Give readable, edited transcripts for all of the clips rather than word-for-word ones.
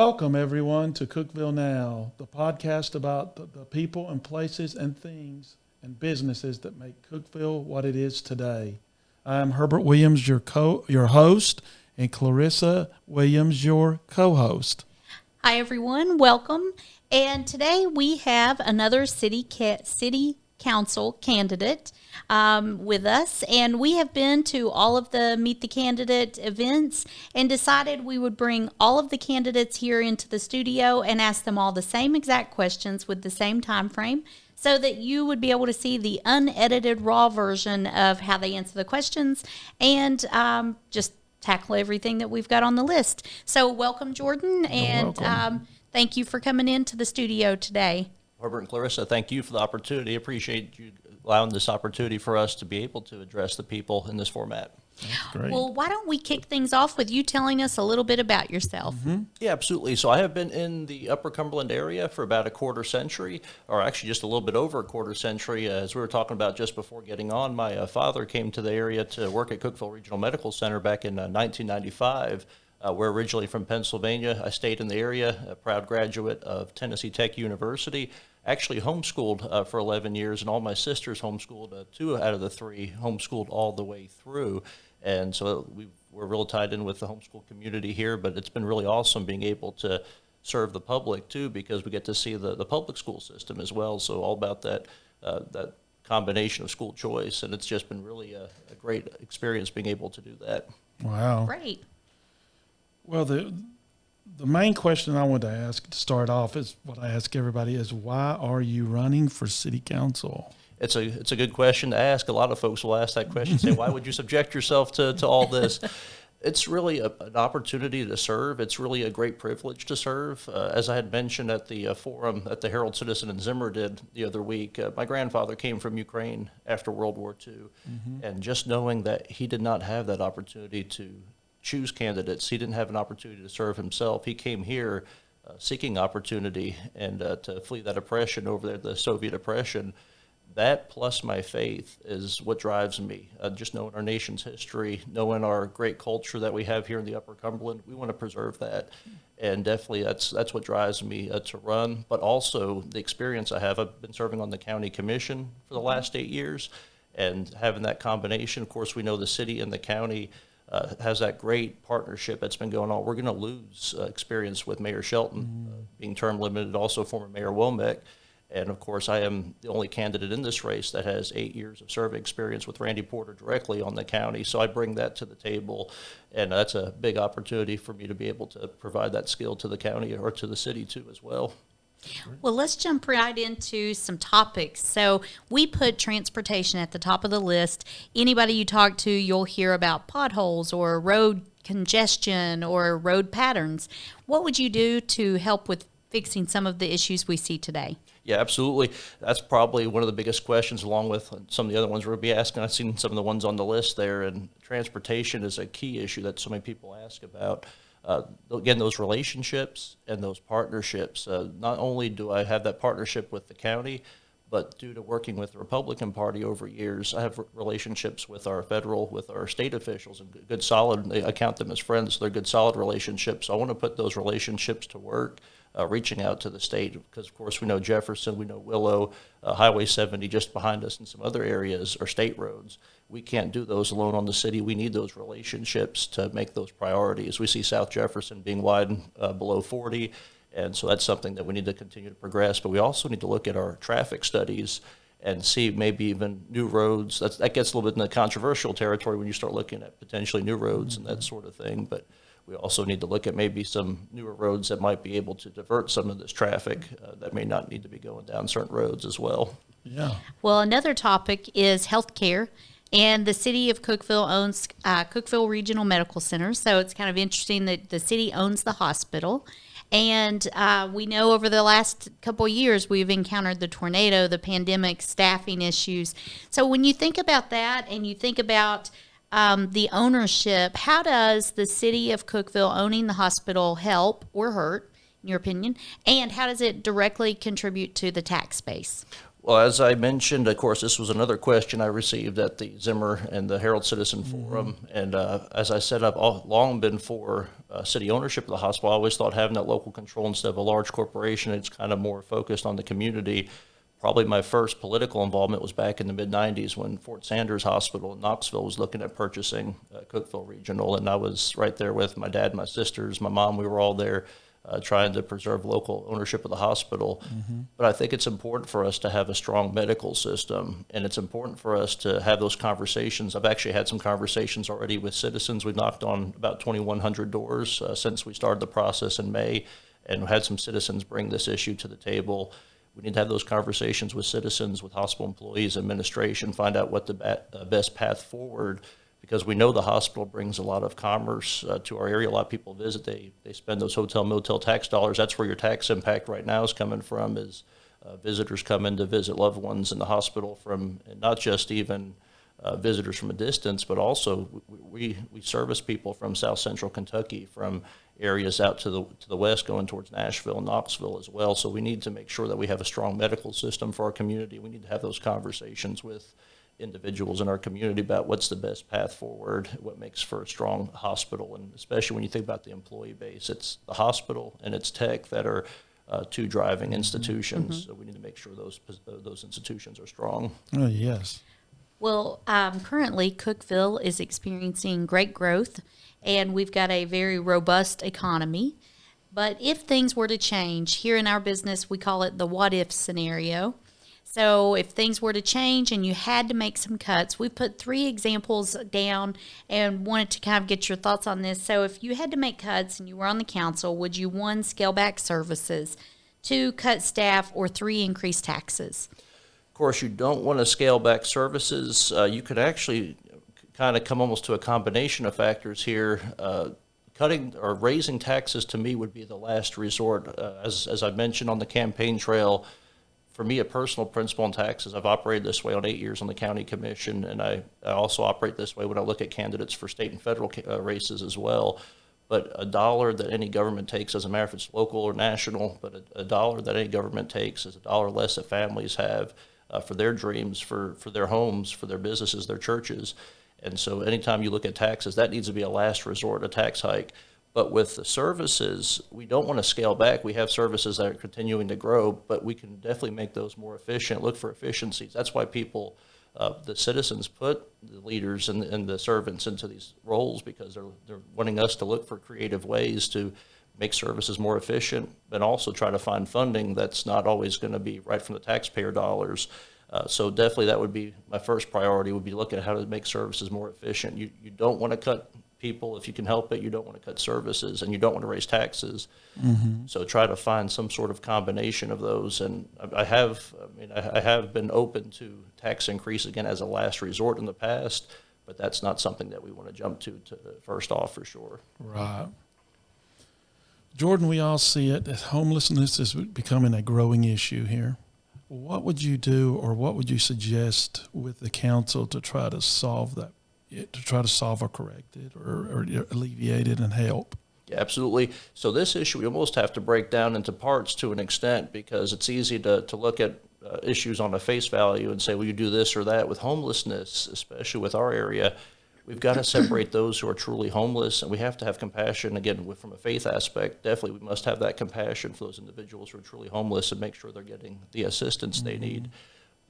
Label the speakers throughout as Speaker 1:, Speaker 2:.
Speaker 1: Welcome, everyone, to Cookeville Now, the podcast about the people and places and things and businesses that make Cookeville what it is today. I am Herbert Williams, your host, and Clarissa Williams, your co-host.
Speaker 2: Hi, everyone. Welcome. And today we have another city council candidate with us, and we have been to all of the Meet the Candidate events and decided we would bring all of the candidates here into the studio and ask them all the same exact questions with the same time frame so that you would be able to see the unedited raw version of how they answer the questions and just tackle everything that we've got on the list. So welcome, Jordan, and welcome. Thank you for coming into the studio today.
Speaker 3: Herbert and Clarissa, thank you for the opportunity. Appreciate you allowing this opportunity for us to be able to address the people in this format.
Speaker 1: That's great.
Speaker 2: Well, why don't we kick things off with you telling us a little bit about yourself?
Speaker 1: Mm-hmm.
Speaker 3: Yeah, absolutely. So I have been in the Upper Cumberland area for about a quarter century, or actually just a little bit over a quarter century. As we were talking about just before getting on, my father came to the area to work at Cookeville Regional Medical Center back in 1995. We're originally from Pennsylvania. I stayed in the area, a proud graduate of Tennessee Tech University. Actually homeschooled for 11 years, and all my sisters homeschooled, 2 out of the 3 homeschooled all the way through. And so we're real tied in with the homeschool community here, but it's been really awesome being able to serve the public too, because we get to see the public school system as well. So all about that combination of school choice, and it's just been really a great experience being able to do that.
Speaker 1: Wow.
Speaker 2: Great.
Speaker 1: Well, the main question I want to ask to start off is what I ask everybody is, why are you running for city council?
Speaker 3: It's a good question to ask. A lot of folks will ask that question, say, why would you subject yourself to all this? It's really an opportunity to serve. It's really a great privilege to serve. As I had mentioned at the forum that the Herald Citizen in Zimmer did the other week, my grandfather came from Ukraine after World War II, and just knowing that he did not have that opportunity to choose candidates, he didn't have an opportunity to serve himself. He came here seeking opportunity and to flee that oppression over there, the Soviet oppression. That plus my faith is what drives me. Just knowing our nation's history, knowing our great culture that we have here in the Upper Cumberland, we want to preserve that. And definitely that's what drives me to run. But also the experience I have. I've been serving on the county commission for the last 8 years, and having that combination. Of course, we know the city and the county has that great partnership that's been going on. We're going to lose experience with Mayor Shelton being term limited, also former Mayor Womack. And of course, I am the only candidate in this race that has 8 years of serving experience with Randy Porter directly on the county. So I bring that to the table, and that's a big opportunity for me to be able to provide that skill to the county or to the city too as well.
Speaker 2: Well, let's jump right into some topics. So we put transportation at the top of the list. Anybody you talk to, you'll hear about potholes or road congestion or road patterns. What would you do to help with fixing some of the issues we see today?
Speaker 3: Yeah, absolutely. That's probably one of the biggest questions, along with some of the other ones we'll be asking. I've seen some of the ones on the list there, and transportation is a key issue that so many people ask about. Again, those relationships and those partnerships. Not only do I have that partnership with the county, but due to working with the Republican Party over years, I have relationships with our federal, with our state officials, and good solid, I count them as friends, they're good solid relationships. So I want to put those relationships to work, reaching out to the state, because of course we know Jefferson, we know Willow, Highway 70 just behind us, and some other areas are state roads. We can't do those alone on the city. We need those relationships to make those priorities. We see South Jefferson being widened below 40, and so that's something that we need to continue to progress. But we also need to look at our traffic studies and see maybe even new roads. That gets a little bit in the controversial territory when you start looking at potentially new roads and that sort of thing. But we also need to look at maybe some newer roads that might be able to divert some of this traffic that may not need to be going down certain roads as well.
Speaker 1: Yeah.
Speaker 2: Well, another topic is healthcare. And the city of Cookeville owns Cookeville Regional Medical Center. So it's kind of interesting that the city owns the hospital. And we know over the last couple of years, we've encountered the tornado, the pandemic, staffing issues. So when you think about that and you think about the ownership, how does the city of Cookeville owning the hospital help or hurt, in your opinion? And how does it directly contribute to the tax base?
Speaker 3: Well, as I mentioned, of course, this was another question I received at the Zimmer and the Herald Citizen Forum. And as I said, I've long been for city ownership of the hospital. I always thought having that local control instead of a large corporation, it's kind of more focused on the community. Probably my first political involvement was back in the mid-'90s when Fort Sanders Hospital in Knoxville was looking at purchasing Cookeville Regional. And I was right there with my dad, my sisters, my mom. We were all there. Trying to preserve local ownership of the hospital. But I think it's important for us to have a strong medical system, and it's important for us to have those conversations. I've actually had some conversations already with citizens. We've knocked on about 2,100 doors since we started the process in May, and had some citizens bring this issue to the table. We need to have those conversations with citizens, with hospital employees, administration, find out what the best path forward, because we know the hospital brings a lot of commerce to our area. A lot of people visit. They spend those hotel, motel tax dollars. That's where your tax impact right now is coming from, is visitors come in to visit loved ones in the hospital from, and not just even visitors from a distance, but also we service people from South Central Kentucky, from areas out to the west going towards Nashville and Knoxville as well. So we need to make sure that we have a strong medical system for our community. We need to have those conversations with individuals in our community about what's the best path forward, what makes for a strong hospital. And especially when you think about the employee base, it's the hospital and it's tech that are two driving institutions. So we need to make sure those institutions are strong.
Speaker 1: Oh, yes.
Speaker 2: Well, currently Cookeville is experiencing great growth, and we've got a very robust economy. But if things were to change, here in our business, we call it the what if scenario. So if things were to change and you had to make some cuts, we put 3 examples down and wanted to kind of get your thoughts on this. So if you had to make cuts and you were on the council, would you 1, scale back services, 2, cut staff, or 3, increase taxes?
Speaker 3: Of course, you don't want to scale back services. You could actually kind of come almost to a combination of factors here. Cutting or raising taxes to me would be the last resort. As I mentioned on the campaign trail, for me, a personal principle in taxes, I've operated this way on 8 years on the county commission, and I also operate this way when I look at candidates for state and federal races as well. But a dollar that any government takes, doesn't matter if it's local or national, but a dollar that any government takes is a dollar less that families have for their dreams, for their homes, for their businesses, their churches. And so anytime you look at taxes, that needs to be a last resort, a tax hike. But with the services, we don't want to scale back. We have services that are continuing to grow, but we can definitely make those more efficient, look for efficiencies. That's why people, the citizens, put the leaders and the servants into these roles, because they're wanting us to look for creative ways to make services more efficient, but also try to find funding that's not always going to be right from the taxpayer dollars. So definitely that would be my first priority, would be looking at how to make services more efficient. You don't want to cut people if you can help it. You don't want to cut services, and you don't want to raise taxes. So try to find some sort of combination of those. And I have been open to tax increase again as a last resort in the past, but that's not something that we want to jump to first off, for sure.
Speaker 1: Right. Jordan, we all see it, that homelessness is becoming a growing issue here. What would you do, or what would you suggest with the council to try to solve that, to try to solve or correct it, or alleviate it and help?
Speaker 3: Yeah, absolutely. So this issue we almost have to break down into parts to an extent, because it's easy to look at issues on a face value and say, well, you do this or that. With homelessness, especially with our area, we've got to separate those who are truly homeless, and we have to have compassion. Again, from a faith aspect, definitely we must have that compassion for those individuals who are truly homeless and make sure they're getting the assistance they need.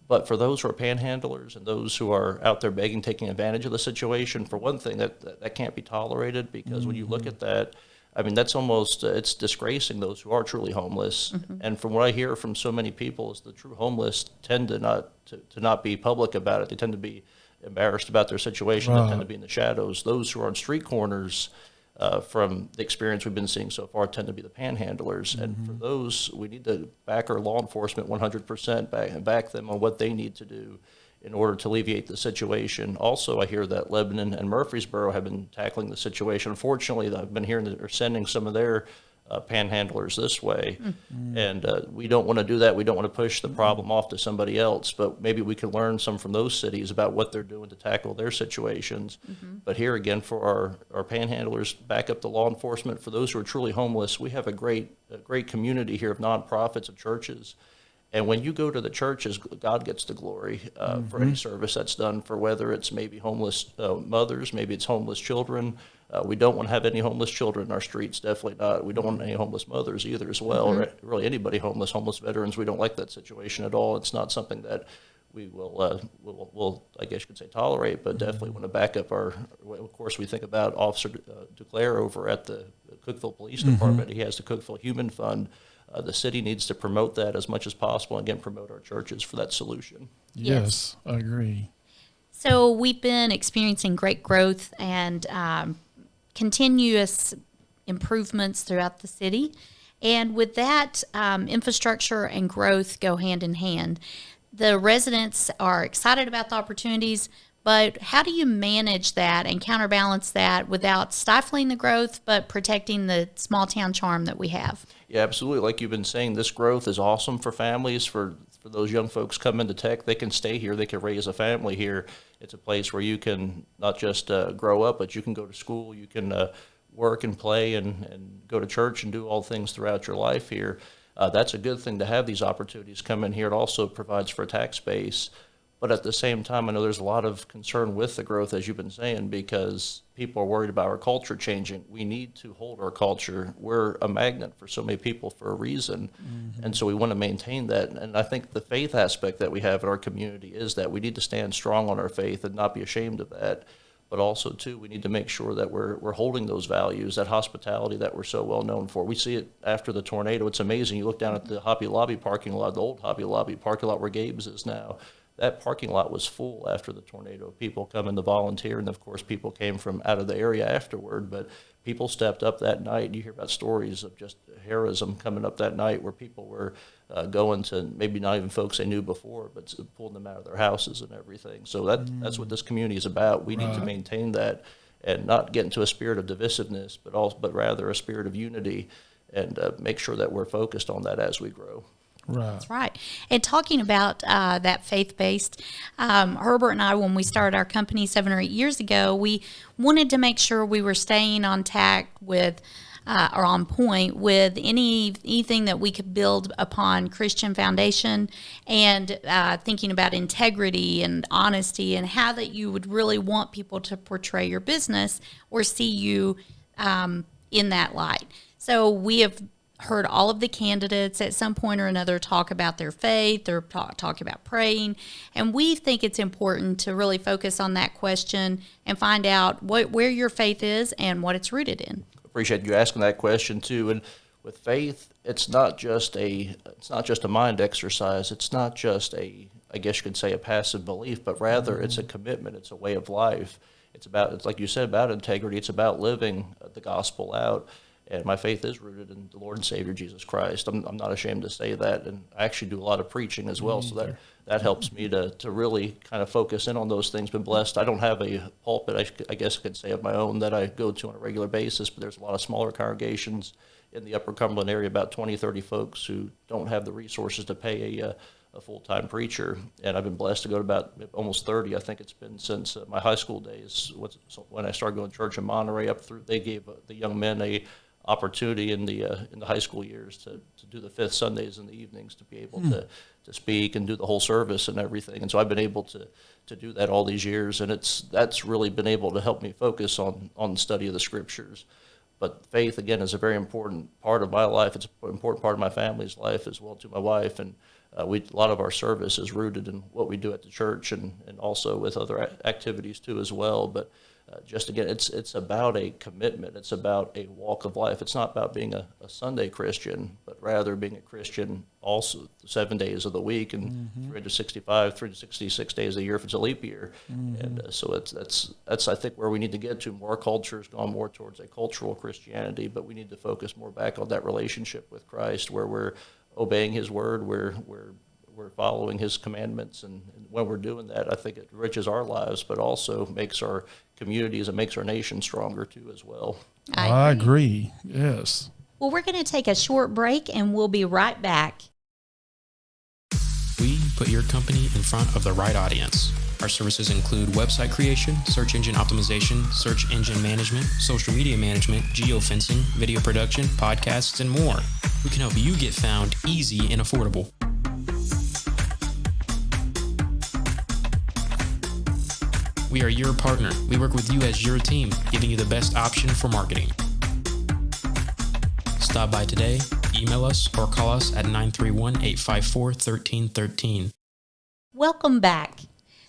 Speaker 3: But for those who are panhandlers and those who are out there begging, taking advantage of the situation, for one thing, that can't be tolerated, because when you look at that, I mean, that's almost, it's disgracing those who are truly homeless. And from what I hear from so many people is the true homeless tend to not be public about it. They tend to be embarrassed about their situation. They tend to be in the shadows. Those who are on street corners, from the experience we've been seeing so far, tend to be the panhandlers. And for those, we need to back our law enforcement 100%, back them on what they need to do in order to alleviate the situation. Also, I hear that Lebanon and Murfreesboro have been tackling the situation. Unfortunately, I've been hearing that they're sending some of their panhandlers this way. And we don't want to do that. We don't want to push the problem off to somebody else, but maybe we can learn some from those cities about what they're doing to tackle their situations. But here again, for our panhandlers, back up the law enforcement. For those who are truly homeless, we have a great community here of nonprofits, of churches, And when you go to the churches, God gets the glory for any service that's done, for whether it's maybe homeless mothers, maybe it's homeless children. We don't want to have any homeless children in our streets, definitely not. We don't want any homeless mothers either as well, or really anybody homeless veterans. We don't like that situation at all. It's not something that we will I guess you could say, tolerate, but definitely want to back up our, of course, we think about Officer Duclair over at the Cookeville Police Department. He has the Cookeville Human Fund. The city needs to promote that as much as possible, and again, promote our churches for that solution.
Speaker 1: Yes, I agree.
Speaker 2: So we've been experiencing great growth and continuous improvements throughout the city. And with that, infrastructure and growth go hand in hand. The residents are excited about the opportunities, but how do you manage that and counterbalance that without stifling the growth, but protecting the small town charm that we have?
Speaker 3: Yeah, absolutely. Like you've been saying, this growth is awesome for families, for those young folks come into tech. They can stay here. They can raise a family here. It's a place where you can not just grow up, but you can go to school. You can work and play and go to church and do all things throughout your life here. That's a good thing to have these opportunities come in here. It also provides for a tax base. But at the same time, I know there's a lot of concern with the growth, as you've been saying, because people are worried about our culture changing. We need to hold our culture. We're a magnet for so many people for a reason. And so we want to maintain that. And I think the faith aspect that we have in our community is that we need to stand strong on our faith and not be ashamed of that. But also, too, we need to make sure that we're holding those values, that hospitality that we're so well known for. We see it after the tornado. It's amazing. You look down at the Hobby Lobby parking lot, the old Hobby Lobby parking lot where Gabe's is now. That parking lot was full after the tornado. People come in to volunteer, and of course people came from out of the area afterward, but people stepped up that night. You hear about stories of just heroism coming up that night where people were going to maybe not even folks they knew before, but pulling them out of their houses and everything. So that's what this community is about. We need to maintain that and not get into a spirit of divisiveness, but rather a spirit of unity, and make sure that we're focused on that as we grow.
Speaker 1: Right.
Speaker 2: That's right. And talking about that faith-based, Herbert and I, when we started our company 7 or 8 years ago, we wanted to make sure we were staying on tact with, or on point with anything that we could build upon Christian foundation, and thinking about integrity and honesty and how that you would really want people to portray your business or see you in that light. So we have heard all of the candidates at some point or another talk about their faith or talk about praying, and we think it's important to really focus on that question and find out where your faith is and what it's rooted in.
Speaker 3: Appreciate you asking that question too. And with faith, it's not just a mind exercise. It's not just I guess you could say, a passive belief, but rather it's a commitment. It's a way of life. It's like you said, about integrity. It's about living the gospel out. And my faith is rooted in the Lord and Savior Jesus Christ. I'm not ashamed to say that, and I actually do a lot of preaching as well, so that helps me to really kind of focus in on those things. Been blessed. I don't have a pulpit, I guess I could say, of my own that I go to on a regular basis, but there's a lot of smaller congregations in the Upper Cumberland area, about 20, 30 folks who don't have the resources to pay a full-time preacher, and I've been blessed to go to about almost 30. I think it's been since my high school days when I started going to church in Monterey. They gave the young men a opportunity in the high school years to do the fifth Sundays in the evenings, to be able to speak and do the whole service and everything. And so I've been able to do that all these years, and that's really been able to help me focus on the study of the scriptures. But faith, again, is a very important part of my life. It's an important part of my family's life as well, to my wife. And a lot of our service is rooted in what we do at the church, and also with other activities too as well. But just again, it's about a commitment. It's about a walk of life. It's not about being a Sunday Christian, but rather being a Christian also 7 days of the week and 366 days a year if it's a leap year. And so that's I think where we need to get to. More culture has gone more towards a cultural Christianity, but we need to focus more back on that relationship with Christ, where we're obeying His word, we're following His commandments, and when we're doing that, I think it enriches our lives, but also makes our communities and makes our nation stronger too as well.
Speaker 1: I agree. Yes.
Speaker 2: Well, we're going to take a short break, and we'll be right back.
Speaker 4: We put your company in front of the right audience. Our services include website creation, search engine optimization, search engine management, social media management, geofencing, video production, podcasts, and more. We can help you get found easy and affordable. We are your partner. We work with you as your team, giving you the best option for marketing. Stop by today, email us, or call us at 931-854-1313.
Speaker 2: Welcome back.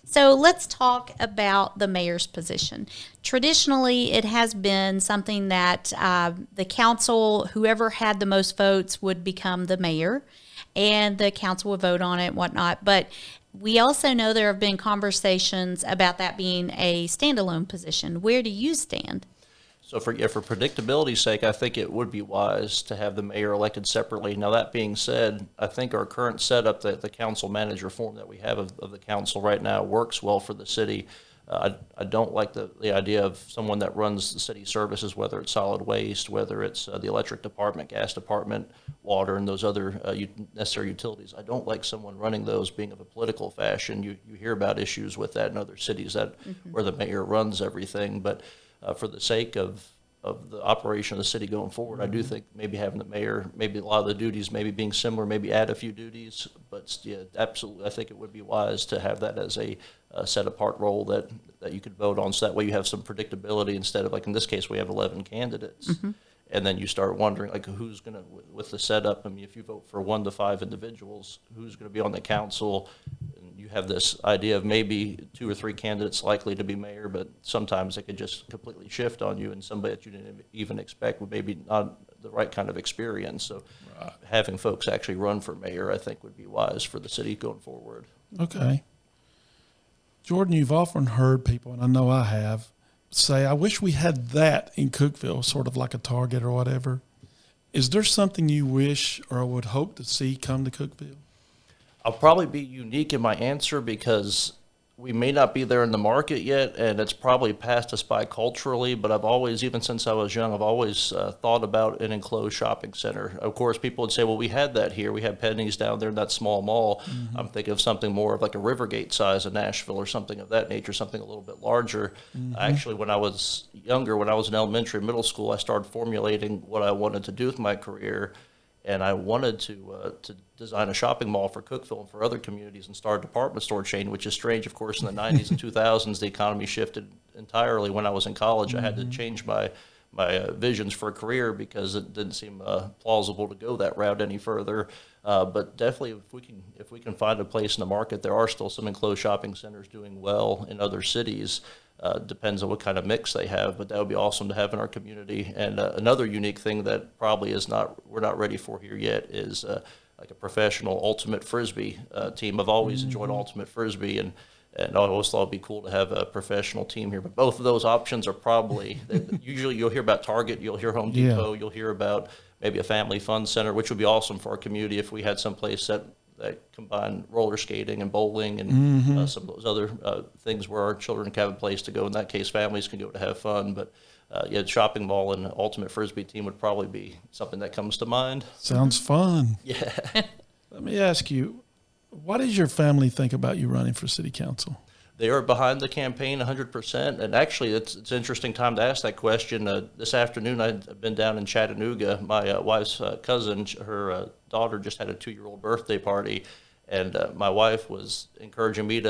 Speaker 2: So let's talk about the mayor's position. Traditionally, it has been something that the council, whoever had the most votes, would become the mayor, and the council would vote on it and whatnot. But we also know there have been conversations about that being a standalone position. Where do you stand?
Speaker 3: So for predictability's sake, I think it would be wise to have the mayor elected separately. Now, that being said, I think our current setup, that the council manager form that we have of the council right now, works well for the city. I don't like the idea of someone that runs the city services, whether it's solid waste, whether it's the electric department, gas department, water, and those other necessary utilities. I don't like someone running those being of a political fashion. You hear about issues with that in other cities where the mayor runs everything, but for the sake of the operation of the city going forward, I do think maybe having the mayor, maybe a lot of the duties maybe being similar, maybe add a few duties, but yeah, absolutely, I think it would be wise to have that as a set apart role that you could vote on, so that way you have some predictability instead of, like in this case, we have 11 candidates. And then you start wondering, like, who's going to, with the setup, I mean, if you vote for 1 to 5 individuals, who's going to be on the council? And you have this idea of maybe 2 or 3 candidates likely to be mayor, but sometimes it could just completely shift on you, and somebody that you didn't even expect would maybe not the right kind of experience. So having folks actually run for mayor, I think, would be wise for the city going forward.
Speaker 1: Okay. Jordan, you've often heard people, and I know I have, say, I wish we had that in Cookeville, sort of like a Target or whatever. Is there something you wish or would hope to see come to Cookeville?
Speaker 3: I'll probably be unique in my answer because we may not be there in the market yet, and it's probably passed us by culturally, but I've always, even since I was young, I've always thought about an enclosed shopping center. Of course, people would say, well, we had that here. We had Penny's down there in that small mall. I'm thinking of something more of like a Rivergate size of Nashville or something of that nature, something a little bit larger. Actually, when I was younger, when I was in elementary and middle school, I started formulating what I wanted to do with my career. And I wanted to design a shopping mall for Cookeville and for other communities and start a department store chain, which is strange. Of course, in the 90s and 2000s, the economy shifted entirely. When I was in college, I had to change my visions for a career because it didn't seem plausible to go that route any further. But definitely, if we can find a place in the market, there are still some enclosed shopping centers doing well in other cities. Depends on what kind of mix they have, but that would be awesome to have in our community. And another unique thing that probably we're not ready for here yet is like a professional ultimate frisbee team. I've always enjoyed ultimate frisbee, and I always thought it'd be cool to have a professional team here. But both of those options are probably usually you'll hear about Target, you'll hear Home Depot, you'll hear about maybe a family fun center, which would be awesome for our community if we had some place that combine roller skating and bowling and some of those other things where our children can have a place to go. In that case, families can go to have fun. But the shopping mall and ultimate frisbee team would probably be something that comes to mind.
Speaker 1: Sounds fun.
Speaker 3: Yeah.
Speaker 1: Let me ask you, what does your family think about you running for city council?
Speaker 3: They are behind the campaign 100%. And actually, it's an interesting time to ask that question. This afternoon, I've been down in Chattanooga. My wife's cousin, her daughter just had a 2-year-old birthday party. And my wife was encouraging me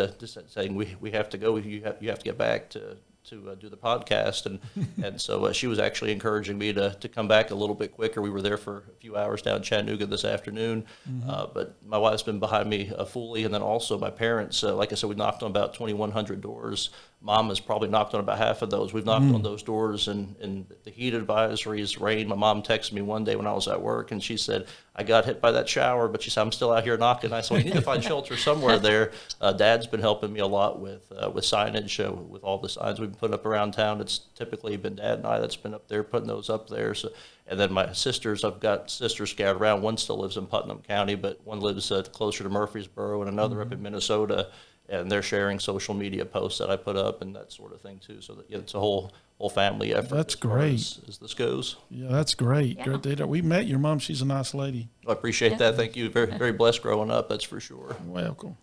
Speaker 3: saying, we have to go. You have to get back to do the podcast. And so she was actually encouraging me to come back a little bit quicker. We were there for a few hours down in Chattanooga this afternoon. But my wife's been behind me fully. And then also my parents, like I said, we knocked on about 2,100 doors. Mom has probably knocked on about half of those. We've knocked on those doors and the heat advisories, rain. My mom texted me one day when I was at work, and she said, I got hit by that shower, but she said, I'm still out here knocking. I said, well, you need to find shelter somewhere there. Dad's been helping me a lot with signage, with all the signs we've been putting up around town. It's typically been Dad and I that's been up there, putting those up there. So, and then my sisters, I've got sisters scattered around. One still lives in Putnam County, but one lives closer to Murfreesboro, and another up in Minnesota. And they're sharing social media posts that I put up and that sort of thing too. So that, it's a whole family effort.
Speaker 1: That's great.
Speaker 3: As this goes.
Speaker 1: Yeah, that's great.
Speaker 2: Yeah.
Speaker 1: We met your mom. She's a nice lady.
Speaker 3: I appreciate that. Thank you. Very, very blessed growing up. That's for sure.
Speaker 1: Welcome.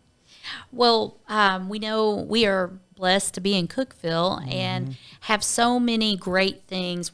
Speaker 2: Well, we know we are blessed to be in Cookeville and have so many great things.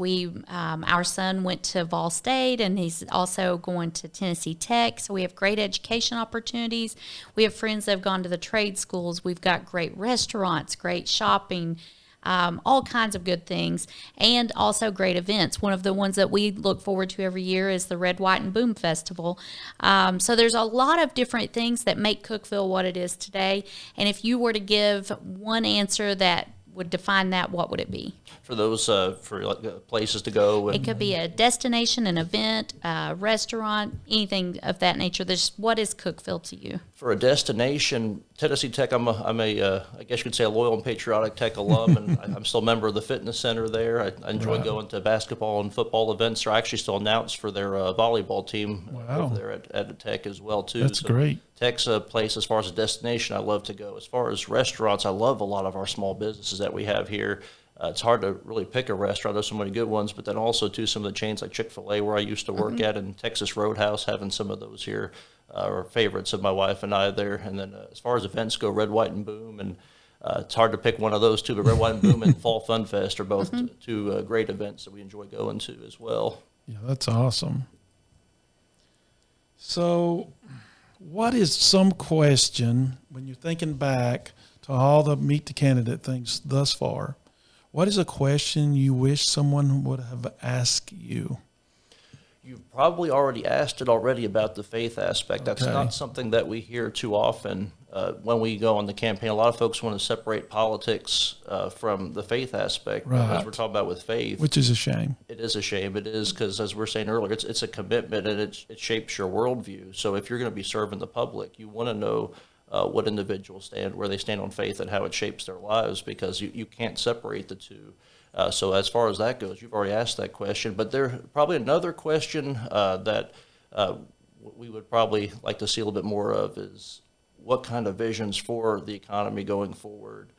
Speaker 2: Our son went to Vol State, and he's also going to Tennessee Tech. So we have great education opportunities. We have friends that have gone to the trade schools. We've got great restaurants, great shopping, all kinds of good things, and also great events. One of the ones that we look forward to every year is the Red, White, and Boom Festival. So there's a lot of different things that make Cookeville what it is today. And if you were to give one answer that would define that, what would it be?
Speaker 3: For those places to go.
Speaker 2: It could be a destination, an event, a restaurant, anything of that nature. What is Cookeville to you?
Speaker 3: For a destination, Tennessee Tech, I'm a I guess you could say a loyal and patriotic Tech alum, and I'm still a member of the fitness center there. I enjoy going to basketball and football events. They're actually still announced for their volleyball team over there at Tech as well, too.
Speaker 1: That's great.
Speaker 3: Tech's a place, as far as a destination, I love to go. As far as restaurants, I love a lot of our small businesses that we have here. It's hard to really pick a restaurant. There's so many good ones, but then also, too, some of the chains like Chick-fil-A, where I used to work at, and Texas Roadhouse, having some of those here are favorites of my wife and I there. And then as far as events go, Red, White, and Boom, and it's hard to pick one of those two, but Red, White, and Boom and Fall Fun Fest are both two great events that we enjoy going to as well.
Speaker 1: Yeah, that's awesome. So what is some question, when you're thinking back to all the Meet the Candidate things thus far, what is a question you wish someone would have asked you?
Speaker 3: You've probably already asked it already about the faith aspect. That's
Speaker 1: Okay.
Speaker 3: not something that we hear too often when we go on the campaign. A lot of folks want to separate politics from the faith aspect.
Speaker 1: Right.
Speaker 3: As we're talking about with faith.
Speaker 1: Which is a shame.
Speaker 3: It is a shame. It is, because as we were saying earlier, it's a commitment, and it shapes your worldview. So if you're going to be serving the public, you want to know what individuals stand, where they stand on faith, and how it shapes their lives, because you can't separate the two. So as far as that goes, you've already asked that question. But there probably another question that we would probably like to see a little bit more of is, what kind of visions for the economy going forward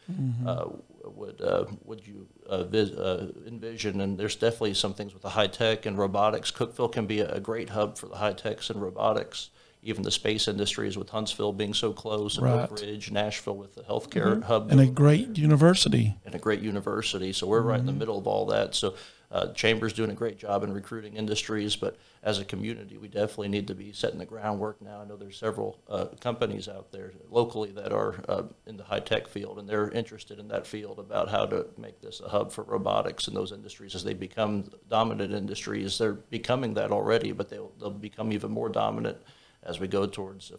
Speaker 3: would you envision? And there's definitely some things with the high tech and robotics. Cookeville can be a great hub for the high techs and robotics. Even the space industries, with Huntsville being so close, and
Speaker 1: Right.
Speaker 3: Oak Ridge, Nashville with the healthcare hub.
Speaker 1: And a great university.
Speaker 3: And a great university. So we're right in the middle of all that. So Chamber's doing a great job in recruiting industries, but as a community, we definitely need to be setting the groundwork now. I know there's several companies out there locally that are in the high-tech field, and they're interested in that field about how to make this a hub for robotics in those industries. As they become dominant industries, they're becoming that already, but they'll become even more dominant as we go towards,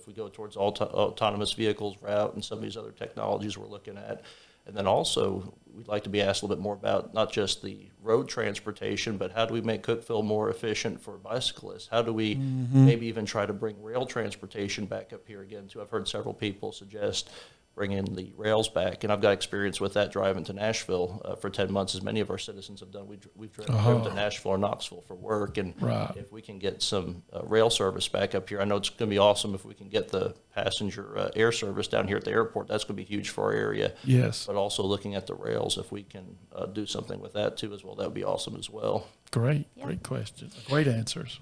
Speaker 3: autonomous vehicles route and some of these other technologies we're looking at. And then also, we'd like to be asked a little bit more about not just the road transportation, but how do we make Cookeville more efficient for bicyclists? How do we maybe even try to bring rail transportation back up here again, too? I've heard several people suggest bringing the rails back, and I've got experience with that, driving to Nashville for 10 months, as many of our citizens have done. We've driven to Nashville or Knoxville for work, and if we can get some rail service back up here, I know it's going to be awesome if we can get the passenger air service down here at the airport. That's going to be huge for our area.
Speaker 1: Yes.
Speaker 3: But also looking at the rails, if we can do something with that too as well, that would be awesome as well.
Speaker 1: Great question. Great answers.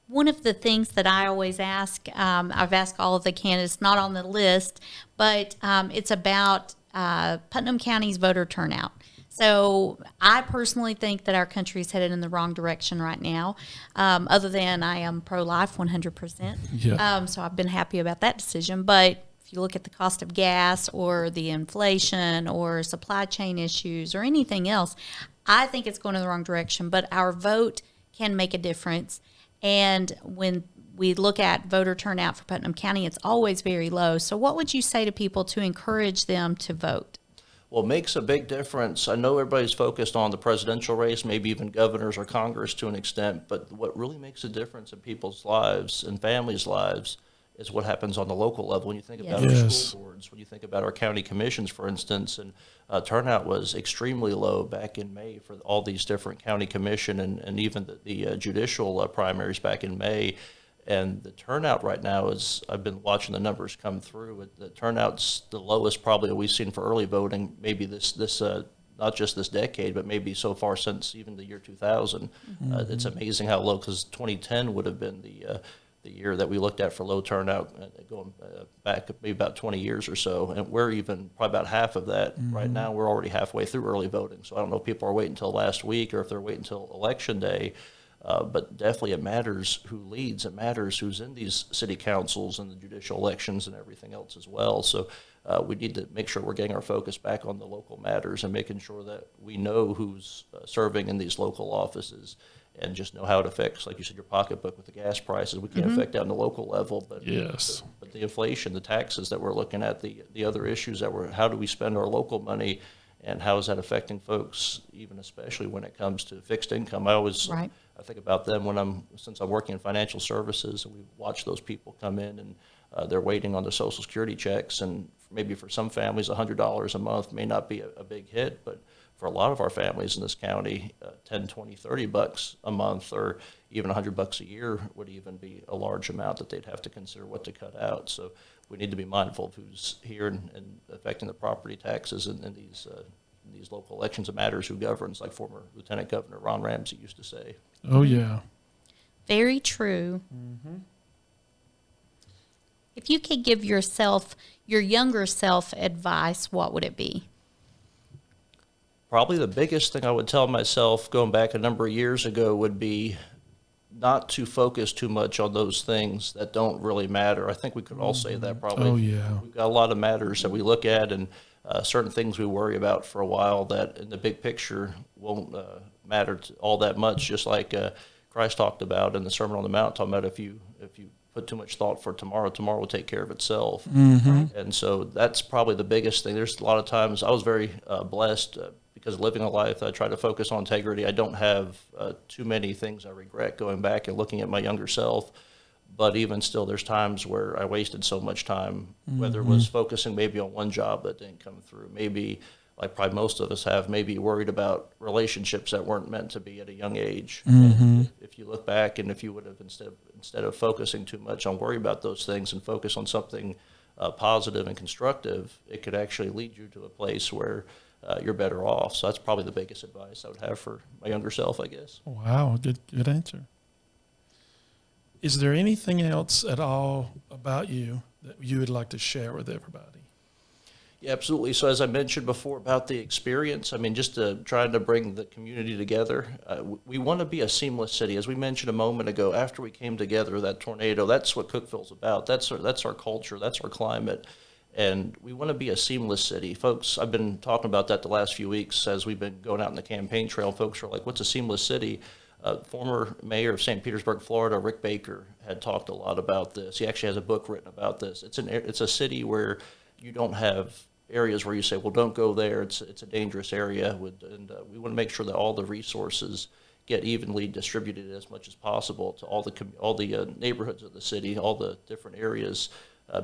Speaker 2: One of the things that I always ask, I've asked all of the candidates, not on the list, but it's about Putnam County's voter turnout. So I personally think that our country is headed in the wrong direction right now, other than I am pro-life 100%.
Speaker 1: Yeah.
Speaker 2: So I've been happy about that decision. But if you look at the cost of gas or the inflation or supply chain issues or anything else, I think it's going in the wrong direction. But our vote can make a difference. And when we look at voter turnout for Putnam County, it's always very low. So what would you say to people to encourage them to vote?
Speaker 3: Well, it makes a big difference. I know everybody's focused on the presidential race, maybe even governors or Congress to an extent, but what really makes a difference in people's lives and families' lives is what happens on the local level. When you think about our school boards, when you think about our county commissions, for instance, and turnout was extremely low back in May for all these different county commission and even the judicial primaries back in May. And the turnout right now is, I've been watching the numbers come through, the turnout's the lowest probably we've seen for early voting, maybe this not just this decade, but maybe so far since even the year 2000. It's amazing how low, because 2010 would have been the year that we looked at for low turnout, going back maybe about 20 years or so, and we're even probably about half of that. Right now, we're already halfway through early voting, so I don't know if people are waiting until last week or if they're waiting until Election Day, but definitely it matters who leads. It matters who's in these city councils and the judicial elections and everything else as well. So we need to make sure we're getting our focus back on the local matters and making sure that we know who's serving in these local offices, and just know how it affects, like you said, your pocketbook with the gas prices. We can't affect that on the local level, but
Speaker 1: Yes.
Speaker 3: but the inflation, the taxes that we're looking at, the other issues that how do we spend our local money, and how is that affecting folks, even especially when it comes to fixed income. I think about them since I'm working in financial services, and we watch those people come in and they're waiting on the Social Security checks, and maybe for some families, $100 a month may not be a big hit, but for a lot of our families in this county, 10, 20, 30 bucks a month, or even $100 a year would even be a large amount that they'd have to consider what to cut out. So we need to be mindful of who's here and affecting the property taxes in these local elections. It matters who governs, like former Lieutenant Governor Ron Ramsey used to say.
Speaker 1: Oh, yeah.
Speaker 2: Very true. If you could give your younger self advice, what would it be?
Speaker 3: Probably the biggest thing I would tell myself going back a number of years ago would be not to focus too much on those things that don't really matter. I think we could all say that probably.
Speaker 1: Oh, yeah.
Speaker 3: We've got a lot of matters that we look at, and certain things we worry about for a while that in the big picture won't matter all that much, just like Christ talked about in the Sermon on the Mount, talking about if you put too much thought for tomorrow will take care of itself. And so that's probably the biggest thing. There's a lot of times I was very blessed because living a life I try to focus on integrity. I don't have too many things I regret going back and looking at my younger self, but even still there's times where I wasted so much time, whether it was focusing maybe on one job that didn't come through, maybe like probably most of us have, maybe worried about relationships that weren't meant to be at a young age. If you look back, and if you would have instead of focusing too much on worry about those things and focus on something positive and constructive, it could actually lead you to a place where you're better off. So that's probably the biggest advice I would have for my younger self, I guess.
Speaker 1: Wow, good answer. Is there anything else at all about you that you would like to share with everybody?
Speaker 3: Yeah, absolutely. So as I mentioned before about the experience, I mean, just trying to bring the community together. We want to be a seamless city. As we mentioned a moment ago, after we came together, that tornado, that's what Cookeville's about. That's our culture. That's our climate. And we want to be a seamless city. Folks, I've been talking about that the last few weeks as we've been going out in the campaign trail. Folks are like, what's a seamless city? Former mayor of St. Petersburg, Florida, Rick Baker, had talked a lot about this. He actually has a book written about this. It's a city where you don't have areas where you say, well, don't go there. It's a dangerous area. And we want to make sure that all the resources get evenly distributed as much as possible to all the neighborhoods of the city, all the different areas.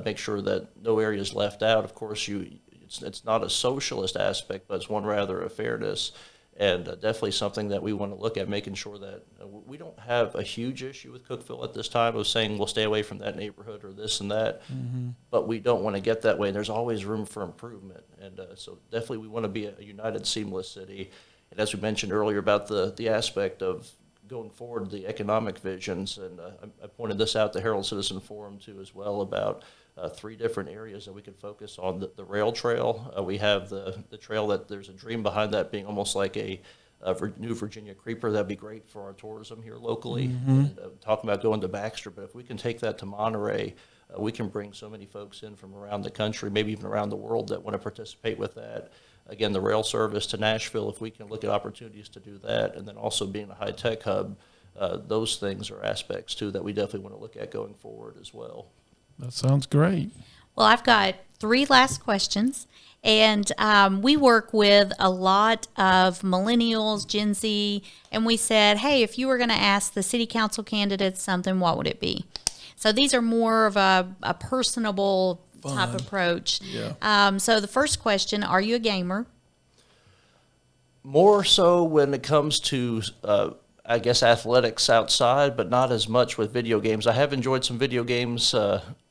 Speaker 3: Make sure that no area is left out. Of course, it's not a socialist aspect, but it's one rather of fairness, and definitely something that we want to look at, making sure that we don't have a huge issue with Cookeville at this time of saying we'll stay away from that neighborhood or this and that, but we don't want to get that way. There's always room for improvement, and so definitely we want to be a united, seamless city. And as we mentioned earlier about the aspect of going forward, the economic visions, and I pointed this out to Herald Citizen Forum too as well about 3 different areas that we could focus on. The rail trail, we have the trail that there's a dream behind that being almost like a new Virginia Creeper. That'd be great for our tourism here locally. And, talking about going to Baxter, but if we can take that to Monterey, we can bring so many folks in from around the country, maybe even around the world, that want to participate with that. Again, the rail service to Nashville, if we can look at opportunities to do that, and then also being a high-tech hub, those things are aspects, too, that we definitely want to look at going forward as well.
Speaker 1: That sounds great.
Speaker 2: Well, I've got 3 last questions, and we work with a lot of millennials, Gen Z, and we said, hey, if you were going to ask the city council candidates something, what would it be? So these are more of a personable type approach.
Speaker 1: Yeah.
Speaker 2: So the first question, are you a gamer?
Speaker 3: More so when it comes to, I guess, athletics outside, but not as much with video games. I have enjoyed some video games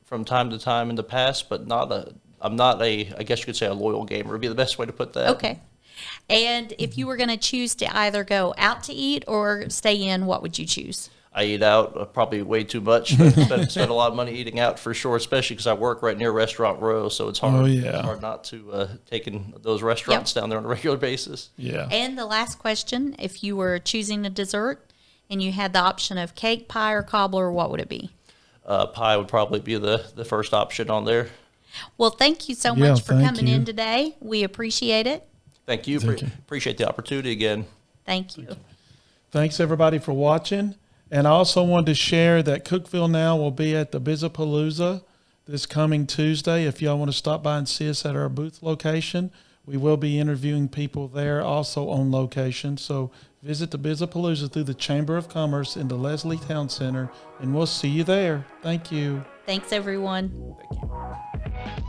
Speaker 3: from time to time in the past, but I'm not a, I guess you could say, a loyal gamer would be the best way to put that.
Speaker 2: Okay. And if you were going to choose to either go out to eat or stay in, what would you choose?
Speaker 3: I eat out probably way too much. Spend a lot of money eating out for sure, especially because I work right near Restaurant Row, so it's hard, hard not to take in those restaurants down there on a regular basis.
Speaker 1: Yeah.
Speaker 2: And the last question, if you were choosing a dessert and you had the option of cake, pie, or cobbler, what would it be?
Speaker 3: Pie would probably be the first option on there.
Speaker 2: Well, thank you so
Speaker 1: Yeah,
Speaker 2: much for
Speaker 1: thank
Speaker 2: coming
Speaker 1: you.
Speaker 2: in today. We appreciate it.
Speaker 3: Thank you. Appreciate the opportunity again.
Speaker 2: Thank you.
Speaker 1: Thanks everybody for watching. And I also wanted to share that Cookeville Now will be at the Bizapalooza this coming Tuesday. If y'all want to stop by and see us at our booth location, we will be interviewing people there also on location. So visit the Bizapalooza through the Chamber of Commerce in the Leslie Town Center, and we'll see you there. Thank you.
Speaker 2: Thanks, everyone.
Speaker 3: Thank you.